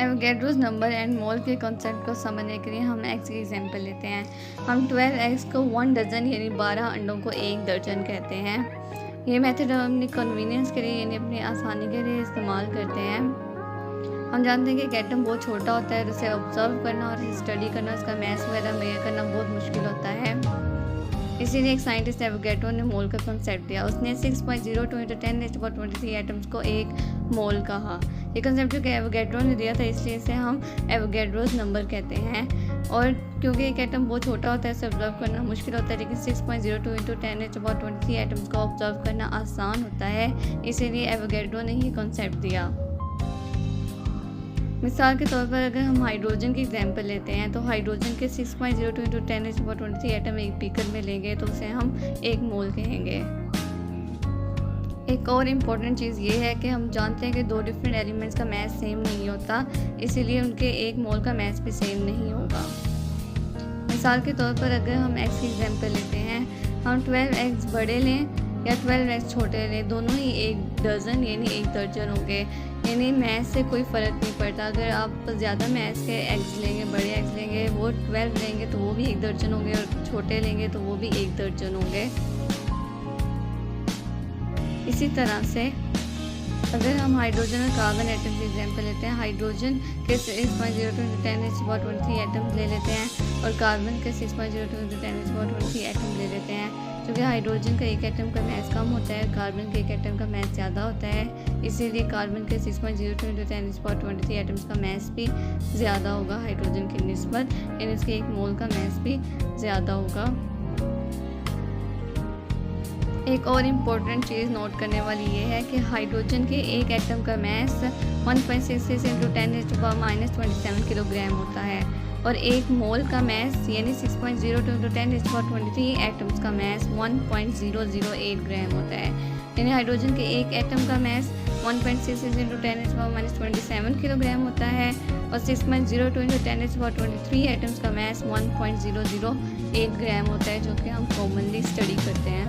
Avogadro's number and मोल के concept को समझने के लिए हम एग्स की एग्जांपल लेते हैं। हम 12 एग्स को 1 डजन यानी 12 अंडों को 1 दर्जन कहते हैं। ये मेथड हम अपनी कन्वीनियंस के लिए यानी अपनी आसानी के लिए इस्तेमाल करते हैं। हम जानते हैं कि एक एटम बहुत छोटा होता है, उसे ऑब्जर्व करना और स्टडी करना, उसका मैस वगैरह मेजर करना बहुत मुश्किल होता है। इसीलिए एक साइंटिस्ट एवोगैड्रो ने मोल का कंसेप्ट दिया। उसने 6.02 × 10⁻23 एटम्स को एक मोल कहा। ये कंसेप्ट जो कि एवोगैड्रो ने दिया था, इसलिए इसे हम एवोगैड्रोस नंबर कहते हैं। और क्योंकि एक एटम बहुत छोटा होता है, इसे ऑब्जर्व करना मुश्किल होता है, लेकिन 6.02 × 10⁻23 एटम्स को ऑब्जर्व करना आसान होता है, इसीलिए एवोगैड्रो ने ये कंसेप्ट दिया। मिसाल के तौर पर अगर हम हाइड्रोजन की एग्जांपल लेते हैं, तो हाइड्रोजन के 6.02 × 10⁻23 एटम एक बीकर में लेंगे तो उसे हम एक मोल कहेंगे। एक और इम्पॉर्टेंट चीज़ ये है कि हम जानते हैं कि दो डिफरेंट एलिमेंट्स का मैस सेम नहीं होता, इसीलिए उनके एक मोल का मैस भी सेम नहीं होगा। मिसाल के तौर पर अगर हम एग्स की एग्जांपल लेते हैं, हम 12 एग्स बड़े लें या 12 एग्स छोटे लें, दोनों ही 1 डजन यानी 1 दर्जन होंगे। यानी मैथ से कोई फ़र्क नहीं पड़ता। अगर आप ज़्यादा मैथ के एग्स लेंगे, बड़े एग्स लेंगे, वो 12 लेंगे तो वो भी 1 दर्जन होंगे, और छोटे लेंगे तो वो भी 1 दर्जन होंगे। इसी तरह से अगर हम हाइड्रोजन और कार्बन एटम की एग्जांपल लेते हैं, हाइड्रोजन के 6.02 × 10⁻23 एटम्स ले लेते हैं और कार्बन के 6.02 × 10⁻23 एटम ले लेते हैं। क्योंकि हाइड्रोजन का एक एटम का मैस कम होता है, कार्बन के एक एटम का मैस ज़्यादा होता है, इसीलिए कार्बन के 6.02 × 10⁻23 एटम्स का मैस भी ज़्यादा होगा हाइड्रोजन की निस्बत, यानी इसके एक मोल का मैस भी ज़्यादा होगा। एक और इम्पोर्टेंट चीज़ नोट करने वाली ये है कि हाइड्रोजन के एक एटम का मैस 1.66 × 10⁻27 किलोग्राम होता है, और एक मोल का मैस यानी 6.02 × 10⁻23 एटम्स का मैस 1.008 ग्राम होता है। यानी हाइड्रोजन के एक एटम का मैस 1.66 × 10⁻27 किलोग्राम होता है, और 6.02 × 10⁻23 एटम्स का मैस 1.008 ग्राम होता है, जो कि हम कॉमनली स्टडी करते हैं।